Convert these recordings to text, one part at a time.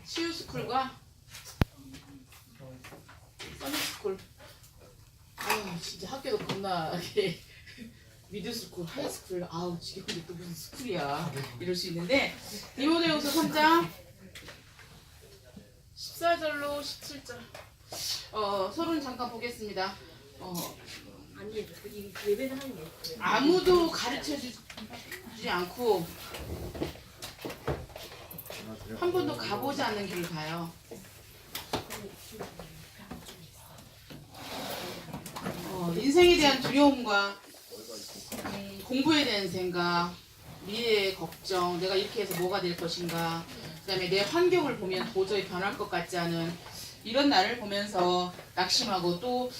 치유스쿨과 써니스쿨. 아유 진짜 학교도 겁나게 미드스쿨, 하이스쿨, 아우 지겹게 또 무슨 스쿨이야 이럴 수 있는데 디모데후서 3장 14절로 17절 서론 잠깐 보겠습니다. 아니 이 예배는 하는 게 아무도 가르쳐주지 않고 한 번도 가보지 않는 길을 가요. 인생에 대한 두려움과 공부에 대한 생각, 미래의 걱정, 내가 이렇게 해서 뭐가 될 것인가, 그 다음에 내 환경을 보면 도저히 변할 것 같지 않은 이런 나를 보면서 낙심하고 또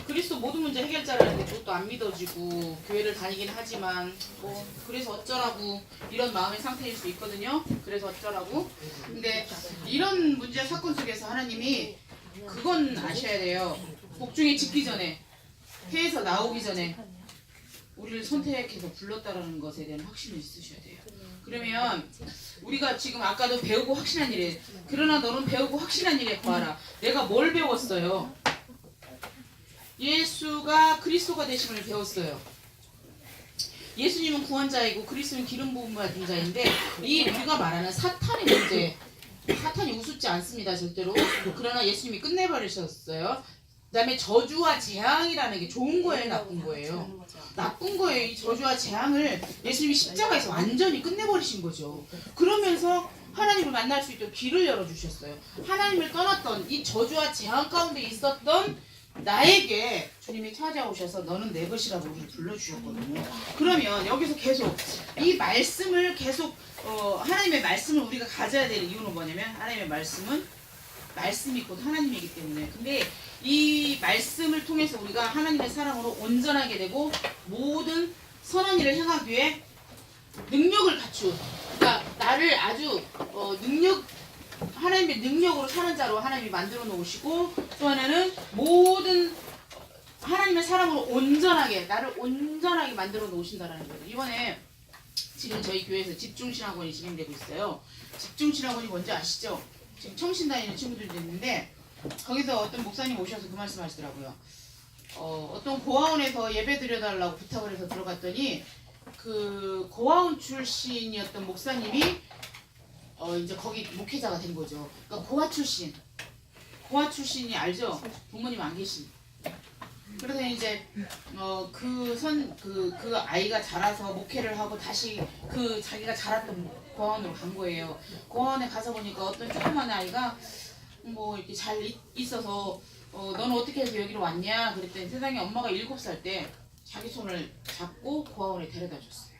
그리스도 모든 문제 해결자라는데 그것도 안 믿어지고 교회를 다니긴 하지만 뭐 그래서 어쩌라고 이런 마음의 상태일 수 있거든요. 그래서 어쩌라고. 근데 이런 문제 사건 속에서 하나님이 그건 아셔야 돼요. 복중에 짓기 전에 폐에서 나오기 전에 우리를 선택해서 불렀다라는 것에 대한 확신을 있으셔야 돼요. 그러면 우리가 지금 아까도 배우고 확신한 일에 그러나 너는 배우고 확신한 일에 거하라. 내가 뭘 배웠어요? 예수가 그리스도가 되심을 배웠어요. 예수님은 구원자이고 그리스도는 기름 부음 받은 자인데 이 우리가 말하는 사탄의 문제, 사탄이 우습지 않습니다 절대로. 그러나 예수님이 끝내버리셨어요. 그 다음에 저주와 재앙이라는 게 좋은 거예요, 나쁜 거예요? 나쁜 거예요. 이 저주와 재앙을 예수님이 십자가에서 완전히 끝내버리신 거죠. 그러면서 하나님을 만날 수 있도록 길을 열어주셨어요. 하나님을 떠났던 이 저주와 재앙 가운데 있었던 나에게 주님이 찾아오셔서 너는 내 것이라고 우리를 불러주셨거든요. 그러면 여기서 계속 이 말씀을 계속 하나님의 말씀을 우리가 가져야 될 이유는 뭐냐면 하나님의 말씀은 말씀이 곧 하나님이기 때문에. 근데 이 말씀을 통해서 우리가 하나님의 사랑으로 온전하게 되고 모든 선한 일을 행하기 위해 능력을 갖추. 그러니까 나를 아주 하나님의 능력으로 사는 자로 하나님이 만들어 놓으시고 또 하나는 모든 하나님의 사랑으로 온전하게 나를 온전하게 만들어 놓으신다라는 거예요. 이번에 지금 저희 교회에서 집중신학원이 진행되고 있어요. 집중신학원이 뭔지 아시죠? 지금 청신 다니는 친구들도 있는데 거기서 어떤 목사님 오셔서 그 말씀 하시더라고요. 어떤 고아원에서 예배 드려달라고 부탁을 해서 들어갔더니 그 고아원 출신이었던 목사님이 이제 거기 목회자가 된 거죠. 그러니까 고아 출신이 알죠? 부모님 안 계신. 그래서 이제 그 아이가 자라서 목회를 하고 다시 그 자기가 자랐던 고아원으로 간 거예요. 고아원에 가서 보니까 어떤 조그만 아이가 뭐 이렇게 잘 있어서 너는 어떻게 해서 여기로 왔냐 그랬더니 세상에 엄마가 7살 때 자기 손을 잡고 고아원에 데려다 줬어요.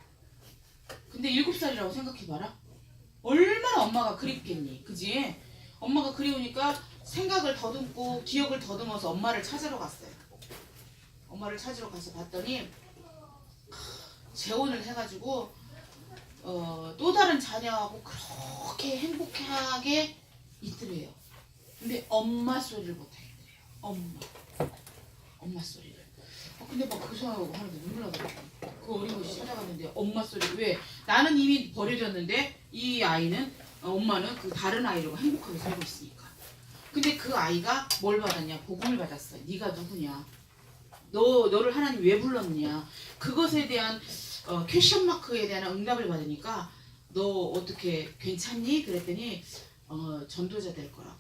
근데 7살이라고 생각해봐라. 얼마나 엄마가 그립겠니, 그지? 엄마가 그리우니까 생각을 더듬고 기억을 더듬어서 엄마를 찾으러 갔어요. 엄마를 찾으러 가서 봤더니 재혼을 해가지고 또 다른 자녀하고 그렇게 행복하게 있더래요. 근데 엄마 소리를 못하겠더래요. 엄마 소리를. 근데 막 그 소리하고 하는데 눈물 나더라고요. 그 어린 것이 찾아갔는데 엄마 소리. 왜? 나는 이미 버려졌는데 이 아이는 엄마는 그 다른 아이로 행복하게 살고 있으니까. 근데 그 아이가 뭘 받았냐? 복음을 받았어. 네가 누구냐? 너를 하나님 왜 불렀느냐? 그것에 대한 퀘션 마크에 대한 응답을 받으니까 너 어떻게 괜찮니? 그랬더니 전도자 될 거라고.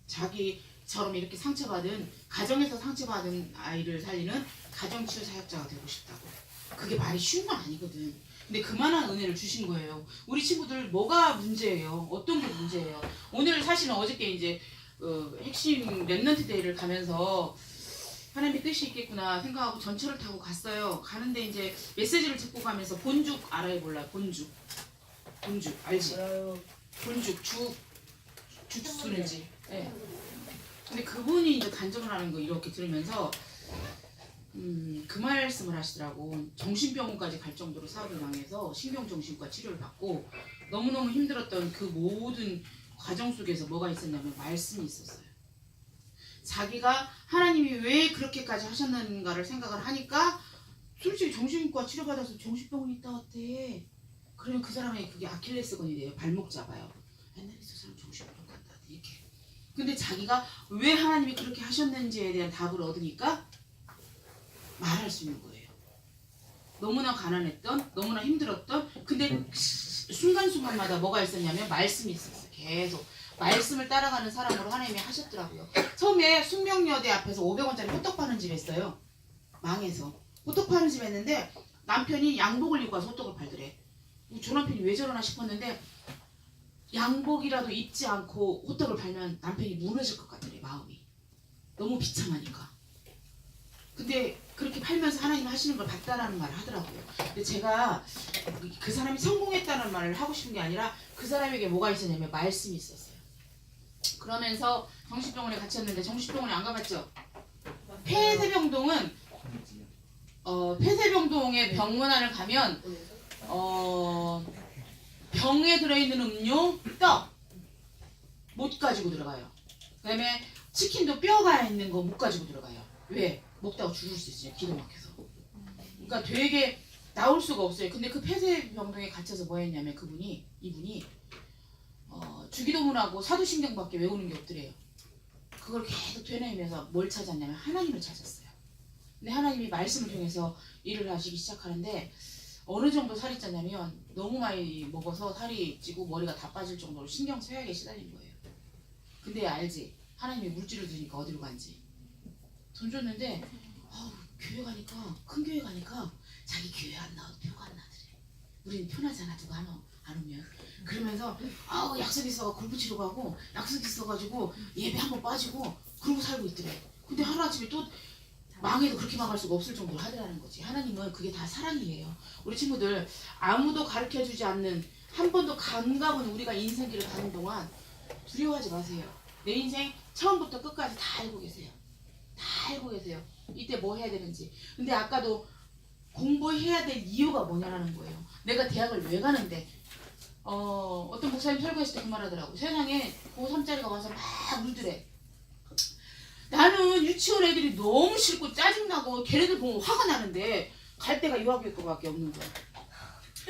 자기처럼 이렇게 상처받은 가정에서 상처받은 아이를 살리는 가정치유 사역자가 되고 싶다고. 그게 말이 쉬운 건 아니거든. 근데 그만한 은혜를 주신 거예요. 우리 친구들 뭐가 문제예요? 어떤 게 문제예요? 오늘 사실은 어저께 이제 핵심 랩넌트 데이를 가면서 하나님의 뜻이 있겠구나 생각하고 전철을 타고 갔어요. 가는데 이제 메시지를 듣고 가면서 본죽 알아요 몰라요? 본죽 알지? 본죽 죽수는지. 네. 근데 그분이 이제 단정을 하는 거 이렇게 들으면서 그 말씀을 하시더라고. 정신병원까지 갈 정도로 사업을 당해서 신경정신과 치료를 받고 너무너무 힘들었던 그 모든 과정 속에서 뭐가 있었냐면 말씀이 있었어요. 자기가 하나님이 왜 그렇게까지 하셨는가를 생각을 하니까 솔직히 정신과 치료받아서 정신병원 있다 왔대. 그러면 그 사람의 그게 아킬레스건이 돼요. 발목 잡아요. 옛날에 저 사람 정신병 간다 이렇게. 근데 자기가 왜 하나님이 그렇게 하셨는지에 대한 답을 얻으니까 말할 수 있는 거예요. 너무나 가난했던, 너무나 힘들었던, 근데 순간순간마다 뭐가 있었냐면 말씀이 있었어요. 계속 말씀을 따라가는 사람으로 하나님이 하셨더라고요. 처음에 숙명여대 앞에서 500원짜리 호떡 파는 집 했어요. 망해서 호떡 파는 집 했는데 남편이 양복을 입고 와서 호떡을 팔더래. 저 남편이 왜 저러나 싶었는데 양복이라도 입지 않고 호떡을 팔면 남편이 무너질 것 같더래. 마음이 너무 비참하니까. 근데 그렇게 팔면서 하나님 하시는 걸 봤다라는 말을 하더라고요. 근데 제가 그 사람이 성공했다는 말을 하고 싶은 게 아니라 그 사람에게 뭐가 있었냐면 말씀이 있었어요. 그러면서 정신병원에 갇혔는데 정신병원에 안 가봤죠? 폐쇄병동은 폐쇄병동의 병문안을 가면 병에 들어있는 음료, 떡 못 가지고 들어가요. 그 다음에 치킨도 뼈가 있는 거 못 가지고 들어가요. 왜? 먹다가 죽을 수 있어요. 기도 막혀서. 그러니까 되게 나올 수가 없어요. 근데 그 폐쇄병동에 갇혀서 뭐 했냐면 이분이 주기도문하고 사도신경밖에 외우는 게 없더래요. 그걸 계속 되뇌이면서 뭘 찾았냐면 하나님을 찾았어요. 근데 하나님이 말씀을 통해서 일을 하시기 시작하는데 어느 정도 살이 쪘냐면 너무 많이 먹어서 살이 찌고 머리가 다 빠질 정도로 신경 쇠약에 시달린 거예요. 근데 알지? 하나님이 물질을 주니까 어디로 간지. 돈 줬는데 교회 가니까 큰 교회 가니까 자기 교회 안 나와도 표가 안 나더래. 우리는 편하잖아 누가 안 오면. 그러면서 약속 있어가 골프 치러 가고 약속 있어가지고 예배 한번 빠지고 그러고 살고 있더래. 근데 하루아침에 또 망해도 그렇게 망할 수가 없을 정도로 하더라는 거지. 하나님은 그게 다 사랑이에요. 우리 친구들 아무도 가르쳐주지 않는 한 번도 감각은 우리가 인생길을 가는 동안 두려워하지 마세요. 내 인생 처음부터 끝까지 다 알고 계세요. 다 알고 계세요. 이때 뭐 해야 되는지. 근데 아까도 공부해야 될 이유가 뭐냐라는 거예요. 내가 대학을 왜 가는데 어떤 목사님 설교했을 때 그 말하더라고. 세상에 고3짜리가 와서 막 울더래. 나는 유치원 애들이 너무 싫고 짜증나고 걔네들 보면 화가 나는데 갈 데가 유아교육과밖에 없는 거야.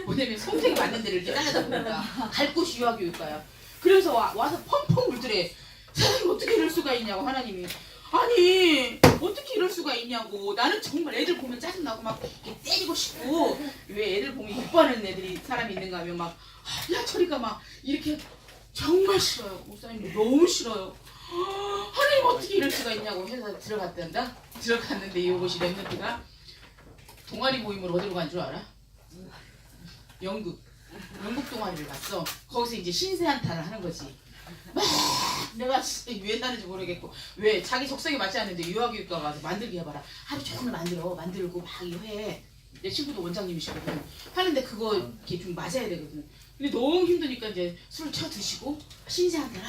뭐냐면 선생이 맞는 데를 이렇게 따라다 보니까 갈 곳이 유아교육과야. 그래서 와서 펑펑 울더래. 세상에 어떻게 이럴 수가 있냐고. 하나님이 아니 어떻게 이럴 수가 있냐고. 나는 정말 애들 보면 짜증나고 막 이렇게 때리고 싶고. 왜 애들 보면 이뻐하는 애들이 사람이 있는가 하면 막 야 저리가 막 이렇게 정말 싫어요. 목사님 너무 싫어요. 하나님 어떻게 이럴 수가 있냐고 해서 들어갔는데 이것이 랩런트가 동아리 모임으로 어디로 간 줄 알아? 영국 동아리를 갔어. 거기서 이제 신세한탄을 하는 거지. 막 내가 왜 했다는지 모르겠고 왜 자기 적성에 맞지 않는데 유아교육과 가서 만들기 해봐라. 하루 종일 만들고 막 이거 해. 내 친구도 원장님이시거든. 하는데 그거 이렇게 좀 맞아야 되거든. 근데 너무 힘드니까 이제 술을 쳐 드시고 신세한탄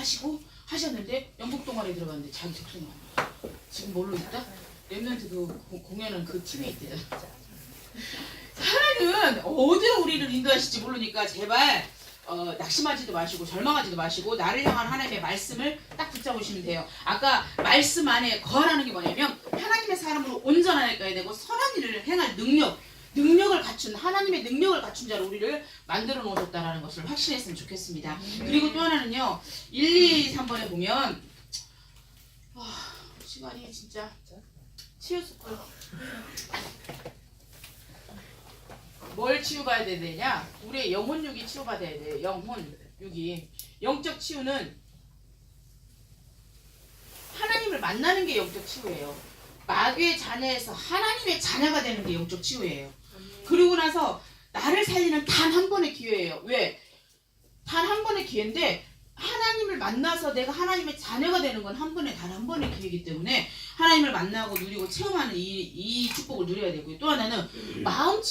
하셨는데 영국 동아리에 들어갔는데 자기 적성에 맞는 거야. 지금 뭘로 있다? 랩런트 그 공연은 그 팀에 있대요. 하나님은 어디로 우리를 인도하실지 모르니까 제발 낙심하지도 마시고 절망하지도 마시고 나를 향한 하나님의 말씀을 딱 붙잡으시면 돼요. 아까 말씀 안에 거하라는 게 뭐냐면 하나님의 사람으로 온전해야 되고 선한 일을 행할 능력을 갖춘 하나님의 능력을 갖춘 자로 우리를 만들어 놓으셨다는 것을 확신했으면 좋겠습니다. 그리고 또 하나는요. 1, 2, 3번에 보면 시간이 진짜 치유스쿨 뭘 치유받아야 되냐? 우리의 영혼육이 치유받아야 돼요. 영혼육이. 영적 치유는 하나님을 만나는 게 영적 치유예요. 마귀의 자녀에서 하나님의 자녀가 되는 게 영적 치유예요. 그리고 나서 나를 살리는 단 한 번의 기회예요. 왜? 단 한 번의 기회인데 하나님을 만나서 내가 하나님의 자녀가 되는 건 단 한 번의 기회이기 때문에 하나님을 만나고 누리고 체험하는 이 축복을 누려야 되고요. 또 하나는 마음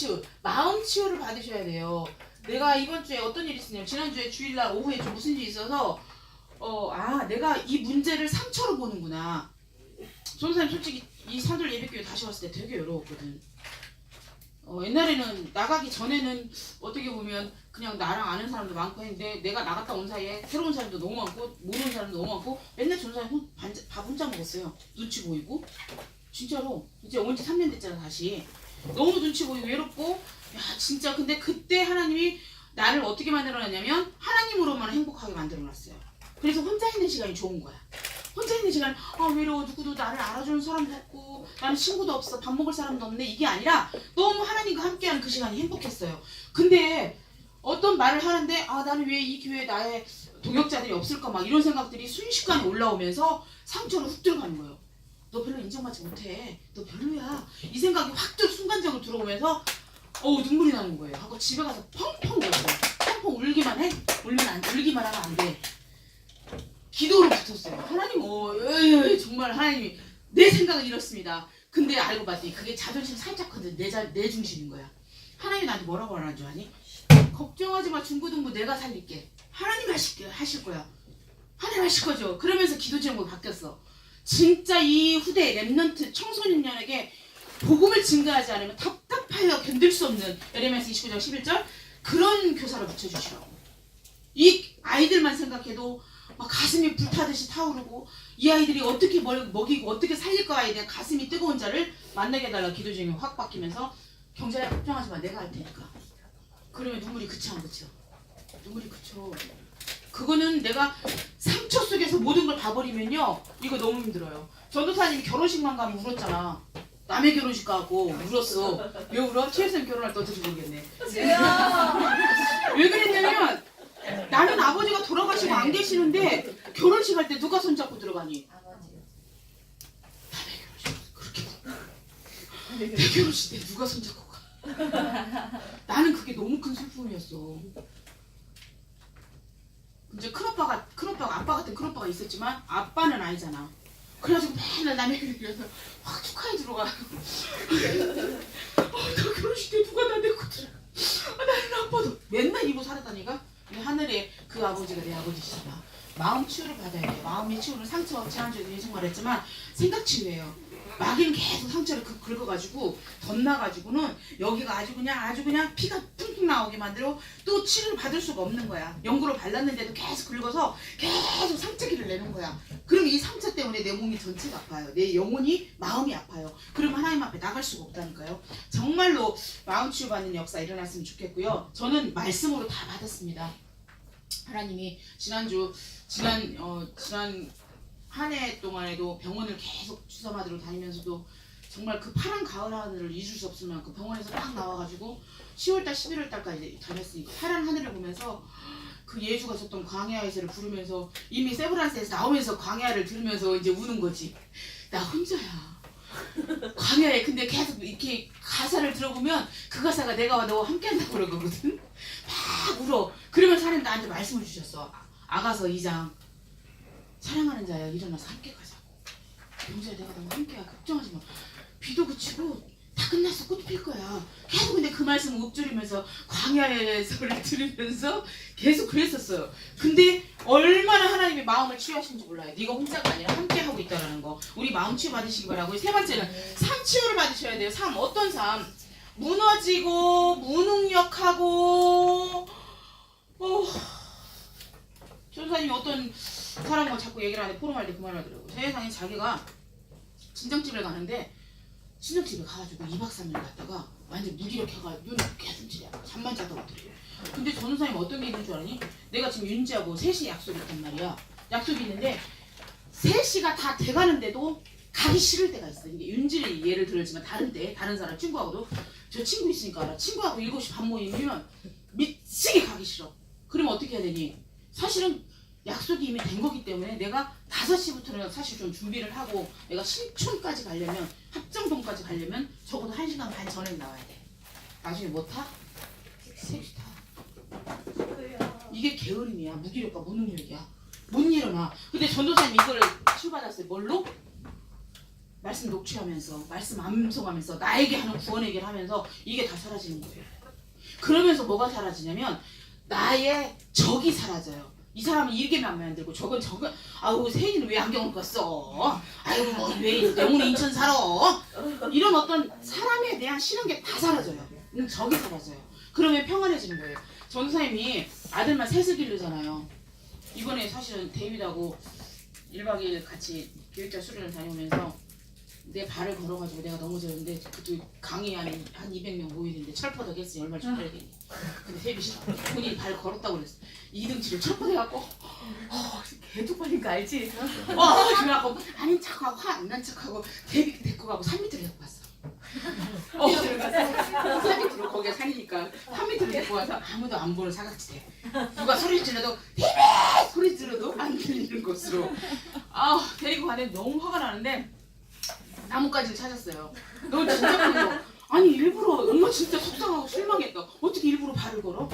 치유를 받으셔야 돼요. 내가 이번 주에 어떤 일이 있었냐면 지난주에 주일날 오후에 좀 무슨 일이 있어서 내가 이 문제를 상처로 보는구나. 전사님 솔직히 이 산돌 예배교회 다시 왔을 때 되게 어려웠거든. 옛날에는 나가기 전에는 어떻게 보면 그냥 나랑 아는 사람도 많고 했는데 내가 나갔다 온 사이에 새로운 사람도 너무 많고 모르는 사람도 너무 많고 맨날 전사님 밥 혼자 먹었어요. 눈치 보이고 진짜로 이제 온 지 3년 됐잖아. 다시 너무 눈치 보이고 외롭고 야 진짜. 근데 그때 하나님이 나를 어떻게 만들어놨냐면 하나님으로만 행복하게 만들어놨어요. 그래서 혼자 있는 시간이 좋은 거야. 혼자 있는 시간, 외로워, 누구도 나를 알아주는 사람도 없고 나는 친구도 없어, 밥 먹을 사람도 없네, 이게 아니라 너무 하나님과 함께하는 그 시간이 행복했어요. 근데 어떤 말을 하는데 나는 왜 이 교회에 나의 동역자들이 없을까 막 이런 생각들이 순식간에 올라오면서 상처로 훅 들어가는 거예요. 너 별로 인정받지 못해, 너 별로야, 이 생각이 확 순간적으로 들어오면서 눈물이 나는 거예요. 하고 집에 가서 펑펑 울었어요. 펑펑 울기만 해? 울기만 하면 안 돼. 기도로 붙었어요. 하나님, 정말 하나님이, 내 생각은 이렇습니다. 근데 알고 봤더니 그게 자존심 살짝 거든 내 중심인 거야. 하나님이 나한테 뭐라고 하는 줄 아니? 걱정하지 마, 중고등부 내가 살릴게. 하나님 하실 거야. 하나님 하실 거죠. 그러면서 기도 제목이 바뀌었어. 진짜 이 후대 랩넌트 청소년에게 복음을 증거하지 않으면 답답하여 견딜 수 없는, 예레미야서 29장 11절 그런 교사를 붙여주시라고. 이 아이들만 생각해도 막 가슴이 불타듯이 타오르고, 이 아이들이 어떻게 먹이고 어떻게 살릴까에 대한 가슴이 뜨거운 자를 만나게 해달라 기도 중에 확 바뀌면서, 경자야 걱정하지 마, 내가 할 테니까. 그러면 눈물이 그쳐 안 그쳐? 눈물이 그쳐. 그거는 내가 상처 속에서 모든 걸 봐버리면요, 이거 너무 힘들어요. 전도사님이 결혼식만 가면 울었잖아. 남의 결혼식 가고 울었어. 왜 울어? 최혜선 결혼할 때 어떨지 모르겠네. 왜 그랬냐면, 나는 아버지가 돌아가시고 안 계시는데 결혼식 할 때 누가 손잡고 들어가니? 남의 결혼식 그렇게 내 결혼식 때 누가 손잡고 가? 나는 그게 너무 큰 슬픔이었어. 이제 큰오빠 같은 큰오빠가 있었지만 아빠는 아니잖아. 그래가지고 맨날 남의 결혼식에서 확 축하해 들어가. 나 결혼식 때 누가 나 데리고 들어가. 나는 아빠도 맨날 이러고 살았다니까. 하늘에 그 아버지가 내 아버지시잖아. 마음 치유를 받아야 돼. 마음의 치유는 상처, 지난주에도 계속 말했지만 생각 치유예요. 마귀는 계속 상처를 긁어가지고 덧나가지고는 여기가 아주 그냥 피가 퉁퉁 나오게 만들고 또 치료를 받을 수가 없는 거야. 연고를 발랐는데도 계속 긁어서 계속 상처기를 내는 거야. 그럼 이 상처 때문에 내 몸이 전체가 아파요. 내 영혼이, 마음이 아파요. 그럼 하나님 앞에 나갈 수가 없다니까요. 정말로 마음 치유받는 역사 일어났으면 좋겠고요. 저는 말씀으로 다 받았습니다. 하나님이 지난 한 해 동안에도 병원을 계속 주사 맞으러 다니면서도 정말 그 파란 가을 하늘을 잊을 수 없을 만큼 병원에서 딱 나와가지고 10월달 11월달까지 다녔으니까 파란 하늘을 보면서 그 예주가 줬던 광야에서를 부르면서 이미 세브란스에서 나오면서 광야를 들으면서 이제 우는 거지. 나 혼자야 광야에. 근데 계속 이렇게 가사를 들어보면 그 가사가 내가 너와 함께 한다고 그러거든. 막 울어. 그러면 하나님 나한테 말씀을 주셨어. 아가서 2장 사랑하는 자야, 일어나서 함께 가자고. 영자야, 내가 너와 함께야, 걱정하지 마. 비도 그치고 다 끝났어, 꽃 필 거야. 계속 근데 그 말씀 읊조리면서 광야에서를 들으면서 계속 그랬었어요. 근데 얼마나 하나님이 마음을 치유하시는지 몰라요. 네가 혼자가 아니라 함께 하고 있다는 거. 우리 마음 치유 받으시기 바라고. 세 번째는 삶 치유를 받으셔야 돼요. 삶, 어떤 삶? 무너지고 무능력하고 전사님이 어떤 사람과 자꾸 얘기를 하는데 포럼할 때 그 말을 하더라고요. 세상에 자기가 친정집을 가는데 친정집에 가가지고 2박 3일 갔다가 완전 무기력해가 눈이 계속 찌려. 잠만 자다 오더래요. 근데 전사님 어떤 게 있는 줄 알았니? 내가 지금 윤지하고 3시 약속이 있단 말이야. 약속이 있는데 3시가 다 돼가는데도 가기 싫을 때가 있어. 이게 윤지를 예를 들었지만 다른 사람 친구하고도 저 친구 있으니까 알아. 친구하고 7시 반 모이면 미치게 가기 싫어. 그러면 어떻게 해야 되니? 사실은 약속이 이미 된 거기 때문에 내가 5시부터는 사실 좀 준비를 하고 내가 신촌까지 가려면, 합정동까지 가려면 적어도 1시간 반 전에 나와야 돼. 나중에 뭐 타? 3시 타. 이게 게으름이야. 무기력과 무능력이야. 못 일어나. 근데 전도사님이 이거를 치유받았어요. 뭘로? 말씀 녹취하면서, 말씀 암송하면서, 나에게 하는 구원 얘기를 하면서 이게 다 사라지는 거예요. 그러면서 뭐가 사라지냐면 나의 적이 사라져요. 이 사람은 이렇게 마음에 안 들고 저건 아우 세인은 왜 안경을 꼈어? 아이고 왜 영혼의 인천 살아? 이런 어떤 사람에 대한 싫은 게 다 사라져요. 적이 사라져요. 그러면 평안해지는 거예요. 전도사님이 아들만 셋을 기르잖아요. 이번에 사실은 데이비드하고 1박 2일 같이 기획자 수련을 다녀오면서 내 발을 걸어가지고 내가 넘어졌는데 그때 강의 안에 한 200명 모이는데 철퍼덕 했으니 얼마나 쪽팔리겠니. 근데 데뷔 싫어. 본인이 발 걸었다고 그랬어. 이등치를 철퍼덕해갖고 개 쪽팔린 거 알지? 그래갖고 아닌 척하고 화 안 난 척하고 데뷔 데리고 가고 산 밑으로 데리고 갔어. 산 밑으로 거기가 산이니까 산 밑으로 데리고 와서 아무도 안 보는 사각지대. 누가 소리 질러도 데뷔 소리 질러도 안 들리는 곳으로 데리고 가는데 너무 화가 나는데 나뭇가지를 찾았어요. 너 진짜 그거 아니 일부러 엄마 진짜 속상하고 실망했다. 어떻게 일부러 발을 걸어?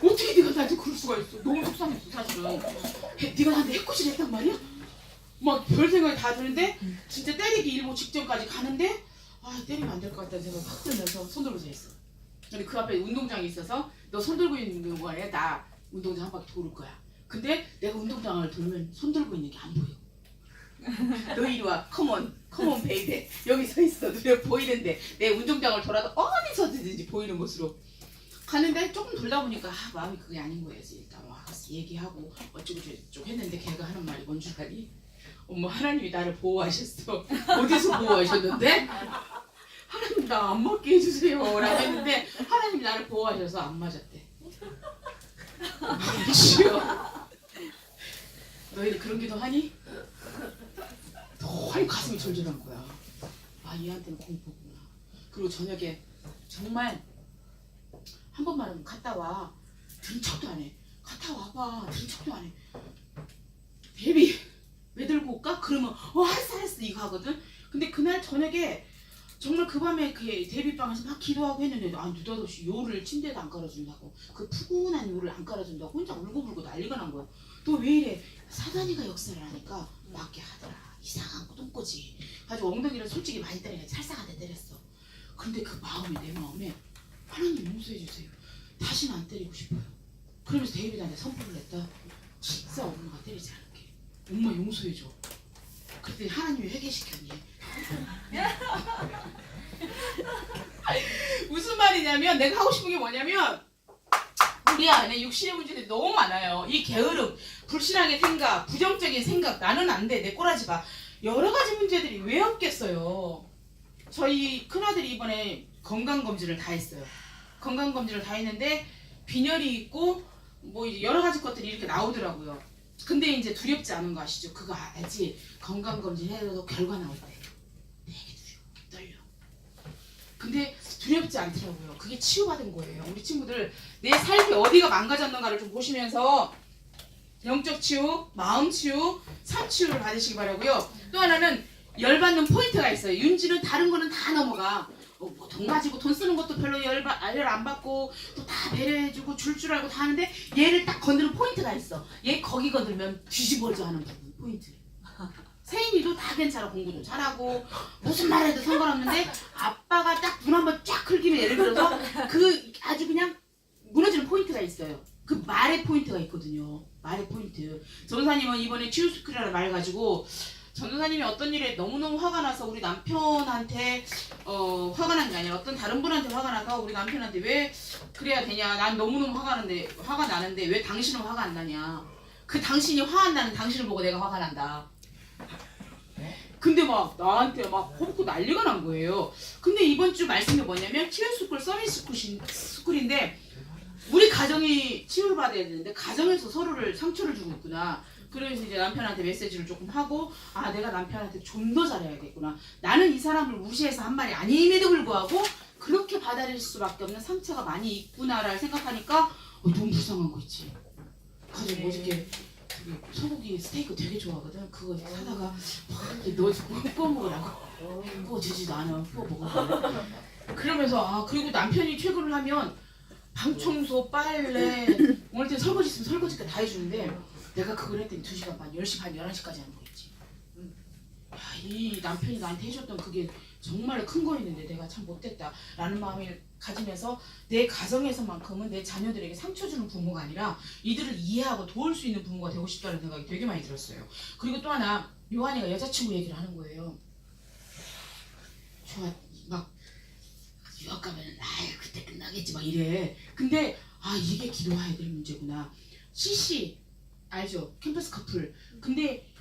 어떻게 네가 나한테 그럴 수가 있어? 너무 속상했어 사실은. 네가 나한테 해코지를 했단 말이야? 막 별 생각이 다 드는데 진짜 때리기 일보 직전까지 가는데 때리면 안 될 것 같다는 생각이 확 들면서 손 들고 서 있어. 근데 그 앞에 운동장이 있어서 너 손 들고 있는 동안에 나 운동장 한 바퀴 도를 거야. 근데 내가 운동장을 돌면 손 들고 있는 게 안 보여. 너 이리 와, 컴온 베이베. 여기 서 있어. 눈에 보이는데 내 운동장을 돌아도 어디서든지 보이는 곳으로 가는데 조금 돌다 보니까 마음이 그게 아닌 거예요. 일단 가서 얘기하고 어쩌고저쩌고 했는데 걔가 하는 말이 뭔 줄 아니? 엄마 하나님이 나를 보호하셨어. 어디서 보호하셨는데? 하나님 나 안 맞게 해주세요 라고 했는데 하나님이 나를 보호하셔서 안 맞았대. 미치요. 너희들 그런 기도 하니? 너무 가슴이 절절한 거야. 얘한테는 공포구나. 그리고 저녁에 정말 한 번 말하면 갔다 와. 들은 척도 안 해. 갔다 와봐. 들은 척도 안 해. 데뷔 왜 들고 올까? 그러면 알았어 이거 하거든. 근데 그날 저녁에 정말 그 밤에 그 데뷔방에서 막 기도하고 했는데 느닷없이 요를 침대에도 안 깔아준다고. 그 푸근한 요를 안 깔아준다고 혼자 울고불고 난리가 난 거야. 너 왜 이래? 사단이가 역사를 하니까 맞게 하더라. 이상한 거 똥꼬지. 가지고 엉덩이를 솔직히 많이 때려 찰싹한테 때렸어. 근데 그 마음이 내 마음에 하나님 용서해 주세요. 다시는 안 때리고 싶어요. 그러면서 데이비드한테 선포를 했다. 진짜 엄마가 때리지 않을게. 엄마 용서해 줘. 그때 하나님이 회개시켰니? 무슨 말이냐면 내가 하고 싶은 게 뭐냐면 우리 안에 육신의 문제들이 너무 많아요. 이 게으름, 불신앙의 생각, 부정적인 생각, 나는 안 돼, 내 꼬라지 마. 여러 가지 문제들이 왜 없겠어요. 저희 큰아들이 이번에 건강검진을 다 했어요. 건강검진을 다 했는데 빈혈이 있고 뭐 이제 여러 가지 것들이 이렇게 나오더라고요. 근데 이제 두렵지 않은 거 아시죠? 그거 알지? 건강검진 해도 결과 나올 때 되게 떨려. 근데 두렵지 않더라고요. 그게 치유받은 거예요. 우리 친구들 내 삶이 어디가 망가졌는가를 좀 보시면서 영적 치유, 마음 치유, 삶 치유를 받으시기 바라고요. 또 하나는 열받는 포인트가 있어요. 윤지는 다른 거는 다 넘어가. 뭐 돈 가지고 돈 쓰는 것도 별로 열 안 받고 또 다 배려해주고 줄 알고 다 하는데 얘를 딱 건드는 포인트가 있어. 얘 거기 건들면 뒤집어져 하는 부분 포인트. 세인이도 다 괜찮아. 공부도 잘하고 무슨 말 해도 상관없는데 아빠가 딱 눈 한번 쫙 긁히면 예를 들어서 그 아주 그냥 무너지는 포인트가 있어요. 그 말의 포인트가 있거든요. 말의 포인트. 전도사님은 이번에 치유스쿨이라는 말 가지고 전도사님이 어떤 일에 너무너무 화가 나서 우리 남편한테 화가 난 게 아니라 어떤 다른 분한테 화가 나서 우리 남편한테 왜 그래야 되냐. 난 너무너무 화가 나는데 왜 당신은 화가 안 나냐. 그 당신이 화 안 나는 당신을 보고 내가 화가 난다. 근데 막 나한테 막 허붓고 난리가 난 거예요. 근데 이번 주 말씀이 뭐냐면 치유스쿨 서비스 스쿨인데 우리 가정이 치유를 받아야 되는데 가정에서 서로를 상처를 주고 있구나. 그래서 이제 남편한테 메시지를 조금 하고 내가 남편한테 좀 더 잘해야겠구나. 나는 이 사람을 무시해서 한 말이 아님에도 불구하고 그렇게 받아들일 수밖에 없는 상처가 많이 있구나를 생각하니까 너무 불쌍한 거 있지. 가지고 어저께 소고기 스테이크 되게 좋아하거든. 그거 사다가 넣어주고 구워 먹으라고. 구워주지도 않아. 구워 먹어. 그러면서 그리고 남편이 퇴근을 하면 방 청소, 빨래, 오늘 설거지 있으면 설거지까지 다 해주는데 내가 그걸 했더니 2시간 반, 10시 반, 11시까지 하는 거 있지. 이 남편이 나한테 해줬던 그게 정말 큰 거였는데 내가 참 못됐다 라는 마음을 가지면서 내 가정에서만큼은 내 자녀들에게 상처 주는 부모가 아니라 이들을 이해하고 도울 수 있는 부모가 되고 싶다는 생각이 되게 많이 들었어요. 그리고 또 하나 요한이가 여자친구 얘기를 하는 거예요. 막 유학 가면 그때 끝나겠지 막 이래. 근데 이게 기도해야 될 문제구나. CC 알죠? 캠퍼스 커플. 근데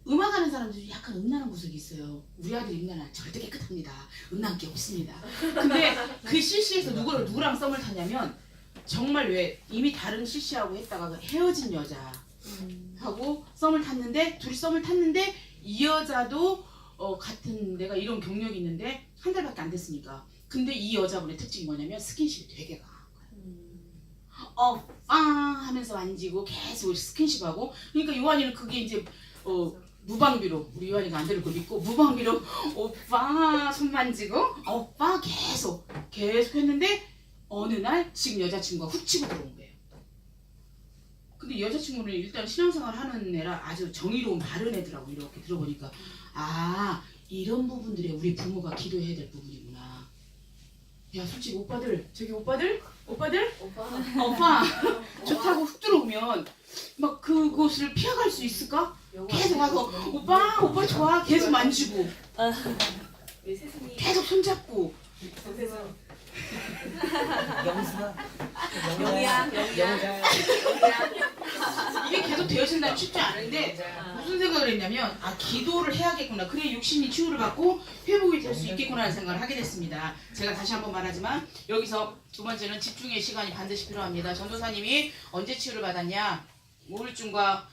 음악하는 사람들이 약간 음란한 구석이 있어요. 우리 아들이 음란한 절대 깨끗합니다. 음란 게 없습니다. 근데 그 CC에서 누구랑 썸을 타냐면 정말 왜 이미 다른 CC하고 했다가 헤어진 여자하고 썸을 탔는데 둘이 썸을 탔는데 이 여자도 같은 내가 이런 경력이 있는데 한 달밖에 안 됐으니까. 근데 이 여자분의 특징이 뭐냐면 스킨십이 되게 강한 거예요. 하면서 만지고 계속 스킨십하고. 그러니까 요한이는 그게 이제 무방비로 우리 요한이가 안 들을 거 믿고 무방비로 오빠 손 만지고 오빠 계속 했는데 어느 날 지금 여자친구가 훅 치고 들어온 거예요. 근데 여자친구는 일단 신앙생활 하는 애라 아주 정의로운 바른 애더라고. 이렇게 들어보니까 이런 부분들에 우리 부모가 기도해야 될 부분이구나. 야 솔직히 오빠들 오빠 좋다고 훅 들어오면 막 그곳을 피해갈 수 있을까? 계속 와서 오빠 좋아 계속 만지고 계속 손잡고 이게 계속 되어진다면 쉽지 않은데 무슨 생각을 했냐면 기도를 해야겠구나. 그래 육신이 치유를 받고 회복이 될 수 있겠구나 하는 생각을 하게 됐습니다. 제가 다시 한번 말하지만 여기서 두 번째는 집중의 시간이 반드시 필요합니다. 전도사님이 언제 치유를 받았냐? 우울증과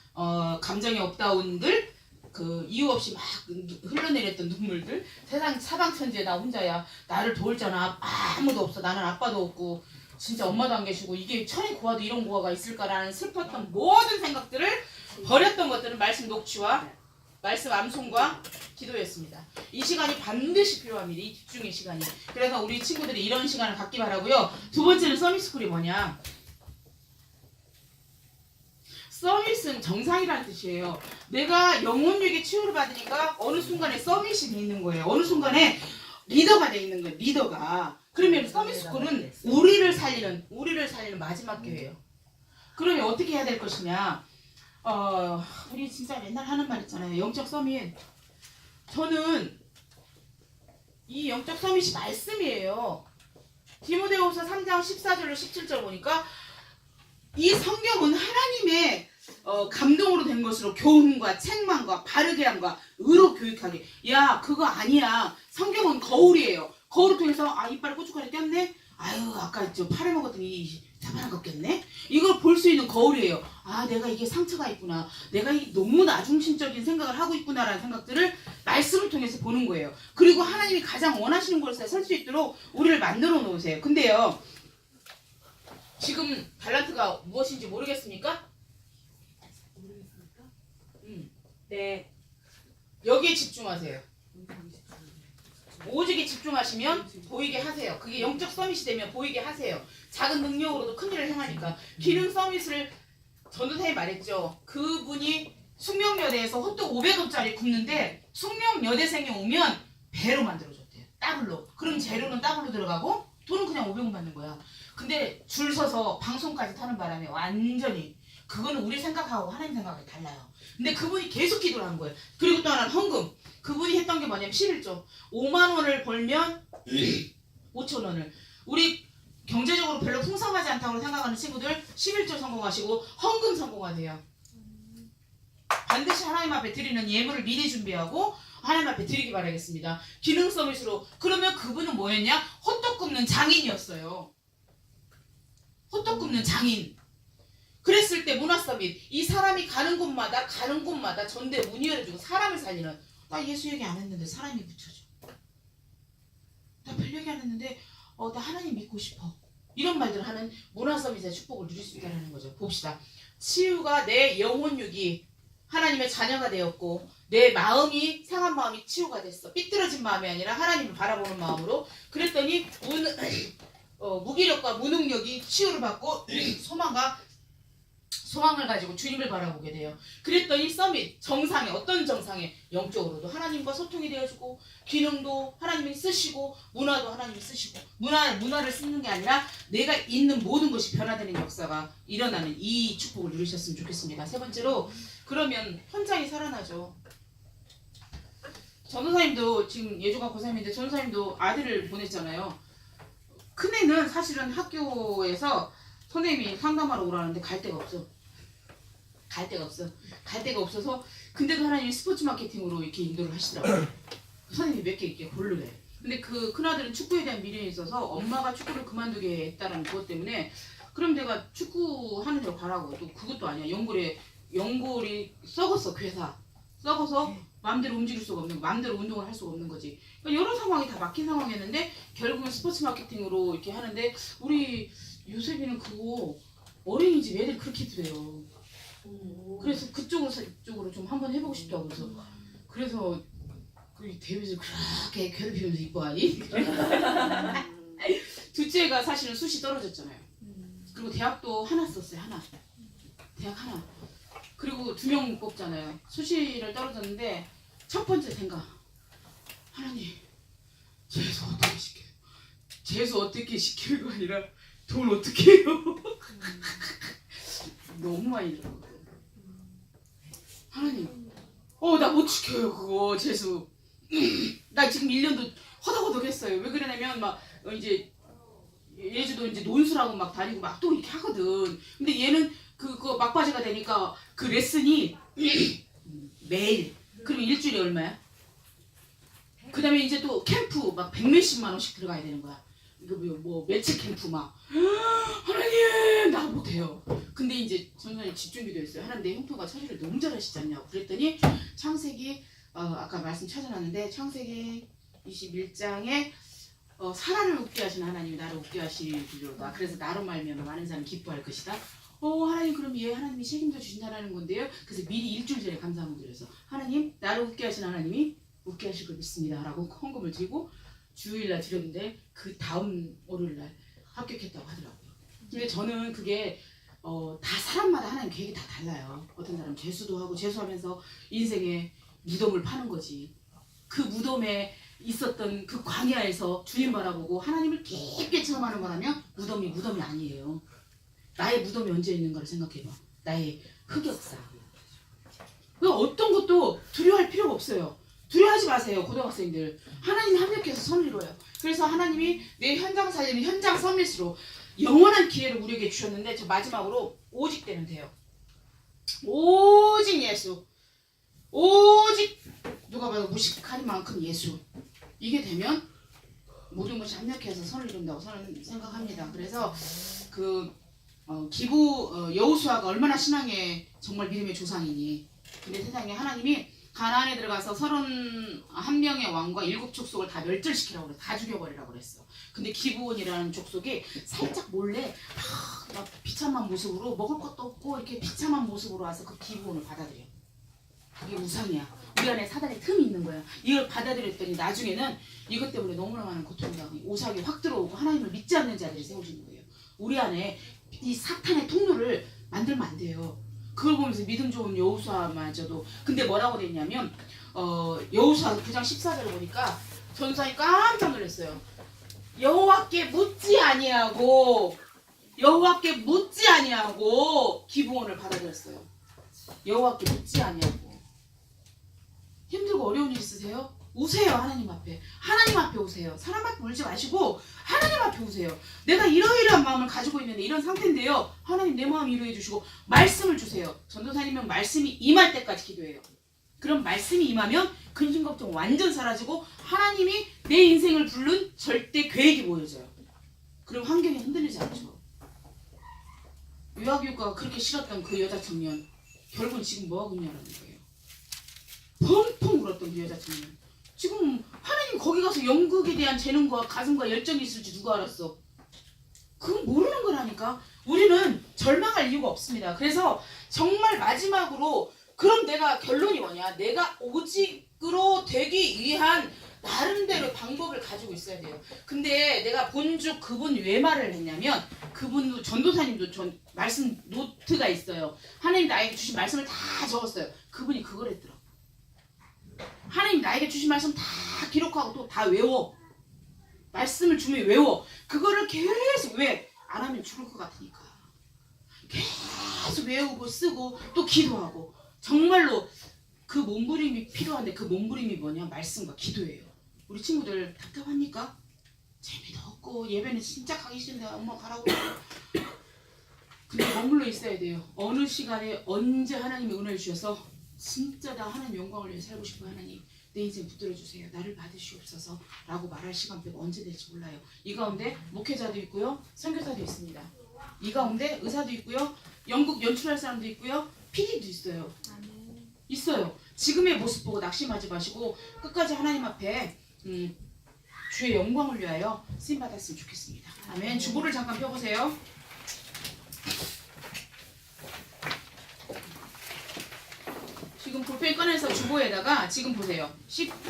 감정이 업다운들 그 이유 없이 막 흘러내렸던 눈물들 세상 사방천지에 나 혼자야. 나를 도울 자는 아무도 없어. 나는 아빠도 없고 진짜 엄마도 안 계시고 이게 천이 고아도 이런 고아가 있을까라는 슬펐던 모든 생각들을 버렸던 것들은 말씀 녹취와 말씀 암송과 기도였습니다. 이 시간이 반드시 필요합니다. 이 집중의 시간이. 그래서 우리 친구들이 이런 시간을 갖기 바라고요. 두 번째는 서밋스쿨이 뭐냐? 서밋은 정상이라는 뜻이에요. 내가 영혼력의 치유를 받으니까 어느 순간에 서밋이 돼 있는 거예요. 어느 순간에 리더가 돼 있는 거예요. 리더가. 그러면 서밋스쿨은 우리를 살리는 마지막 교회예요. 그러면 어떻게 해야 될 것이냐? 우리 진짜 맨날 하는 말 있잖아요. 영적 서밋. 저는 이 영적 서밋이 말씀이에요. 디모데후서 3장 14절로 17절 보니까 이 성경은 하나님의 감동으로 된 것으로 교훈과 책망과 바르게 함과 의로 교육하게. 야 그거 아니야. 성경은 거울이에요. 거울을 통해서 이빨에 고춧가루 꼈네. 아유 아까 저 팔아먹었던 이 자반한 거 꼈네. 이걸 볼 수 있는 거울이에요. 내가 이게 상처가 있구나. 내가 너무 나중심적인 생각을 하고 있구나라는 생각들을 말씀을 통해서 보는 거예요. 그리고 하나님이 가장 원하시는 곳에 설 수 있도록 우리를 만들어 놓으세요. 근데요 지금 달란트가 무엇인지 모르겠습니까? 네. 여기에 집중하세요. 오직에 집중하시면 보이게 하세요. 그게 영적 서밋이 되면 보이게 하세요. 작은 능력으로도 큰 일을 행하니까. 기능 서밋을 전도사님이 말했죠. 그분이 숙명여대에서 호떡 500원짜리 굽는데 숙명여대생이 오면 배로 만들어줬대요. 더블로. 그럼 재료는 더블로 들어가고 돈은 그냥 500원 받는 거야. 근데 줄 서서 방송까지 타는 바람에 완전히 그거는 우리 생각하고 하나님 생각이 달라요. 근데 그분이 계속 기도를 한 거예요. 그리고 또 하나는 헌금. 그분이 했던 게 뭐냐면 11조. 5만 원을 벌면 5천 원을. 우리 경제적으로 별로 풍성하지 않다고 생각하는 친구들 11조 성공하시고 헌금 성공하세요. 반드시 하나님 앞에 드리는 예물을 미리 준비하고 하나님 앞에 드리기 바라겠습니다. 기능 서밋으로. 그러면 그분은 뭐였냐? 호떡 굽는 장인이었어요. 호떡 굽는 장인. 그랬을 때 문화 서밋. 이 사람이 가는 곳마다 전대 문이 열어주고 사람을 살리는. 나 예수 얘기 안 했는데 사람이 붙여줘. 나 별 얘기 안 했는데 나 하나님 믿고 싶어. 이런 말들을 하는 문화 서밋의 축복을 누릴 수 있다는 거죠. 봅시다. 치유가 내 영혼육이 하나님의 자녀가 되었고 내 마음이 상한 마음이 치유가 됐어. 삐뚤어진 마음이 아니라 하나님을 바라보는 마음으로. 그랬더니 무기력과 무능력이 치유를 받고 소망을 가지고 주님을 바라보게 돼요. 그랬더니 서밋 정상에 어떤 정상에 영적으로도 하나님과 소통이 되어주고 기능도 하나님이 쓰시고 문화도 하나님이 쓰시고 문화를 쓰는 게 아니라 내가 있는 모든 것이 변화되는 역사가 일어나는 이 축복을 누리셨으면 좋겠습니다. 세 번째로 그러면 현장이 살아나죠. 전도사님도 지금 예주가 고3인데 전도사님도 아들을 보냈잖아요. 큰애는 사실은 학교에서 선생님이 상담하러 오라는데 갈 데가 없어. 갈 데가 없어. 갈 데가 없어서 근데도 하나님이 스포츠 마케팅으로 이렇게 인도를 하시더라고요. 선생님이 몇 개 이렇게 고르래. 근데 그 큰아들은 축구에 대한 미련이 있어서 엄마가 축구를 그만두게 했다는 그것 때문에 그럼 내가 축구하는 데로 가라고. 또 그것도 아니야. 연골이 썩었어. 괴사 썩어서 마음대로 움직일 수가 없는, 마음대로 운동을 할 수가 없는 거지. 그러니까 여러 상황이 다 막힌 상황이었는데 결국은 스포츠 마케팅으로 이렇게 하는데 우리 요셉이는 그거 어린이집 애들 그렇게 들어요. 그래서 그쪽으로 좀 한번 해보고 싶다고. 그래서 그 데뷔를 그렇게 괴롭히면서 이뻐하니? 둘째가 사실은 숱이 떨어졌잖아요. 그리고 대학도 하나 썼어요. 대학 하나. 그리고 2명 뽑잖아요. 수시를 떨어졌는데 첫 번째 생각, 하나님 재수 어떻게 시켜요? 재수 어떻게 시키는 거 아니라 돈 어떻게 해요? 너무 많이 들었거든. 하나님 나 못 시켜요 그거 재수. 나 지금 1년도 허덕허덕 했어요. 왜 그러냐면 막 이제 예주도 이제 논술하고 막 다니고 막 또 이렇게 하거든. 근데 얘는 그거 막바지가 되니까 그 레슨이 매일. 그러면 일주일에 얼마야? 그 다음에 이제 또 캠프 막 100몇십만 원씩 들어가야 되는 거야. 이거 뭐 며칠 캠프 막. 하나님 나 못해요. 근데 이제 전선이 집중기도 했어요. 하나님 내 형표가 처리를 너무 잘하시지 않냐고 그랬더니 창세기 아까 말씀 찾아놨는데 창세기 21장에 사라를 웃게 하시는 하나님이 나를 웃게 하시리로다. 그래서 나로 말미암아 많은 사람이 기뻐할 것이다. 하나님 그럼 얘 하나님이 책임져 주신다는 건데요. 그래서 미리 일주일 전에 감사함을 드려서 하나님 나를 웃게 하시는 하나님이 웃게 하실 걸 믿습니다 라고 헌금을 드리고 주일날 드렸는데 그 다음 월요일날 합격했다고 하더라고요. 근데 저는 그게 다 사람마다 하나님 계획이 다 달라요. 어떤 사람은 재수도 하고 재수하면서 인생의 무덤을 파는 거지. 그 무덤에 있었던 그 광야에서 주님 바라보고 하나님을 깊게 체험하는 거라면 무덤이 아니에요. 나의 무덤이 언제 있는가를 생각해봐. 나의 흑역사. 어떤 것도 두려워할 필요가 없어요. 두려워하지 마세요. 고등학생들. 하나님이 합력해서 선을 이뤄요. 그래서 하나님이 내 현장 살리는 현장 서밋으로 영원한 기회를 우리에게 주셨는데 저 마지막으로 오직 되면 돼요. 오직 예수. 오직 누가 봐도 무식할 만큼 예수. 이게 되면 모든 것이 합력해서 선을 이룬다고 저는 생각합니다. 그래서 여호수아가 얼마나 신앙의 정말 믿음의 조상이니. 근데 세상에 하나님이 가나안에 들어가서 31명의 왕과 7 족속을 다 멸절시키라고 그래. 다 죽여버리라고 그랬어. 근데 기브온이라는 족속이 살짝 몰래 막 비참한 모습으로 먹을 것도 없고 이렇게 비참한 모습으로 와서 그 기브온을 받아들여. 그게 우상이야. 우리 안에 사단의 틈이 있는 거야. 이걸 받아들였더니 나중에는 이것 때문에 너무나 많은 고통이 나고 오삭이 확 들어오고 하나님을 믿지 않는 자들이 세워지는 거예요. 우리 안에 이 사탄의 통로를 만들면 안 돼요. 그걸 보면서 믿음 좋은 여호수아마저도 근데 뭐라고 됐냐면 여호수아 9장 14절을 보니까 전사님 깜짝 놀랐어요. 여호와께 묻지 아니하고 기브온을 받아들였어요. 여호와께 묻지 아니하고. 힘들고 어려운 일 있으세요? 우세요. 하나님 앞에 오세요. 사람 앞에 울지 마시고 하나님 앞에 오세요. 내가 이러이러한 마음을 가지고 있는데 이런 상태인데요. 하나님 내 마음 위로해 주시고 말씀을 주세요. 전도사님은 말씀이 임할 때까지 기도해요. 그럼 말씀이 임하면 근심 걱정 완전 사라지고 하나님이 내 인생을 부른 절대 계획이 보여져요. 그리고 환경이 흔들리지 않죠. 유아교육과가 그렇게 싫었던 그 여자 청년 결국은 지금 뭐하고 있냐라는 거예요. 펑펑 울었던 그 여자 청년 지금 하나님 거기 가서 연극에 대한 재능과 가슴과 열정이 있을지 누가 알았어. 그건 모르는 거라니까. 우리는 절망할 이유가 없습니다. 그래서 정말 마지막으로 그럼 내가 결론이 뭐냐. 내가 오직으로 되기 위한 나름대로 방법을 가지고 있어야 돼요. 근데 내가 본주 그분 왜 말을 했냐면 그분도 전도사님도 말씀 노트가 있어요. 하나님 나에게 주신 말씀을 다 적었어요. 그분이 그걸 했더라고. 하나님 나에게 주신 말씀 다 기록하고 또 다 외워. 말씀을 주면 외워. 그거를 계속 왜? 안 하면 죽을 것 같으니까. 계속 외우고 쓰고 또 기도하고. 정말로 그 몸부림이 필요한데 그 몸부림이 뭐냐? 말씀과 기도예요. 우리 친구들 답답합니까? 재미도 없고 예배는 진짜 가기 싫은데 엄마 가라고. 근데 머물러 있어야 돼요. 어느 시간에 언제 하나님이 은혜를 주셔서 진짜 나 하나님 영광을 위해 살고 싶어 하나님 내 인생 붙들어 주세요. 나를 받으시옵소서 라고 말할 시간대가 언제 될지 몰라요. 이 가운데 목회자도 있고요. 선교사도 있습니다. 이 가운데 의사도 있고요. 연극 연출할 사람도 있고요. PD도 있어요. 있어요. 지금의 모습 보고 낙심하지 마시고 끝까지 하나님 앞에 주의 영광을 위하여 쓰임 받았으면 좋겠습니다. 아멘. 주보를 잠깐 펴보세요. 지금 볼펜 꺼내서 주보에다가 지금 보세요.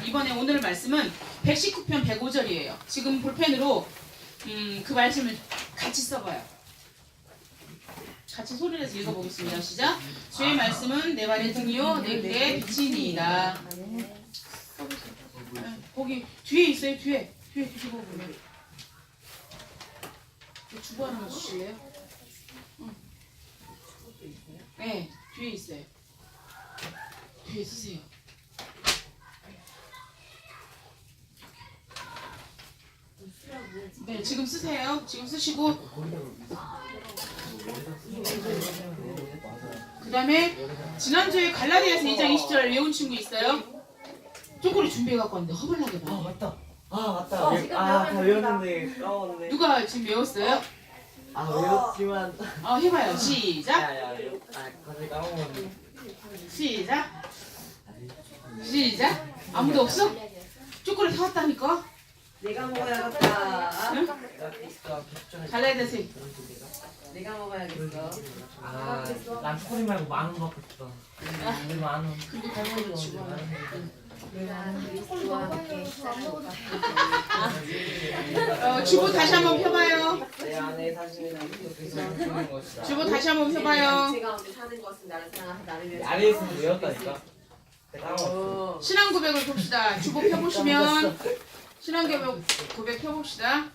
이번에 오늘 말씀은 119편 105절이에요. 지금 볼펜으로 그 말씀을 같이 써봐요. 같이 소리를 내서 읽어보겠습니다. 시작. 주의 말씀은 내 발의 등이요 내 길의 빛이니이다. 거기 뒤에 있어요. 뒤에 뒤집어 보면. 주보 하나만 주실래요? 네, 뒤에 있어요. 뒤에 쓰세요. 네, 지금 쓰세요. 지금 쓰시고 그 다음에 지난주에 갈라디아서 2장 20절 외운 친구 있어요? 쪼꼬리 준비해갖고 왔는데 허벌나게 아 봐. 맞다. 다 외웠는데 까먹었네. 누가 지금 외웠어요? 외웠지만. 해봐요. 시작. 갑자기 까먹었네. 시작. 시작. 아무도 없어? 쪼꼬리 사왔다니까? 내가 먹어야겠다. 응? 갈라디아서 내가 먹어야겠어. 난 초콜릿 말고 만원 먹고 싶어. 우리 만원. 그리고 갈머리도 주고 그리스도와 함께 살아올까. 주보 다시 한번 펴봐요. 내 안에 사시는 그리스도께서 주는 것이다. 주보 다시 한번 펴봐요. 제 가운데 사는 것은 나를 사랑하사 나를 위해 아래에 있으면 외웠다니까. 내가 까먹었어. 신앙 고백을 봅시다. 주보 펴보시면 신앙 고백 펴봅시다.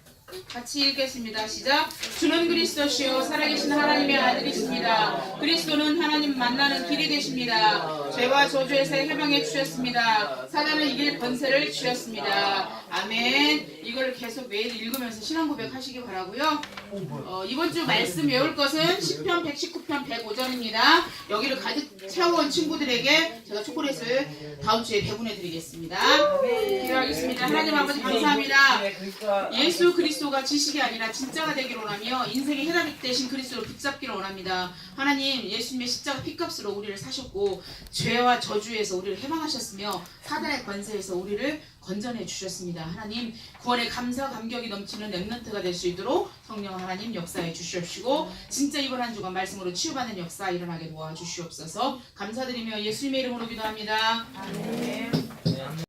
같이 읽겠습니다. 시작. 주는 그리스도시요 살아계신 하나님의 아들이십니다. 그리스도는 하나님 만나는 길이 되십니다. 죄와 저주에서 해방해 주셨습니다. 사단을 이길 권세를 주셨습니다. 아멘. 이걸 계속 매일 읽으면서 신앙 고백하시기 바라고요. 이번 주 말씀 외울 것은 10편 119편 105절입니다. 여기를 가득 채워온 친구들에게 제가 초콜릿을 다음 주에 배분해 드리겠습니다. 기도하겠습니다. 하나님 아버지 감사합니다. 예수 그리스도가 지식이 아니라 진짜가 되기를 원하며 인생의 해답이 되신 그리스도를 붙잡기를 원합니다. 하나님 예수님의 십자가 피값으로 우리를 사셨고 죄와 저주에서 우리를 해방하셨으며 사단의 권세에서 우리를 건져내 주셨습니다. 하나님 구원의 감사 감격이 넘치는 렘넌트가 될 수 있도록 성령 하나님 역사해 주시옵시고 진짜 이번 한 주간 말씀으로 치유받는 역사 일어나게 도와주시옵소서. 감사드리며 예수님의 이름으로 기도합니다. 아멘.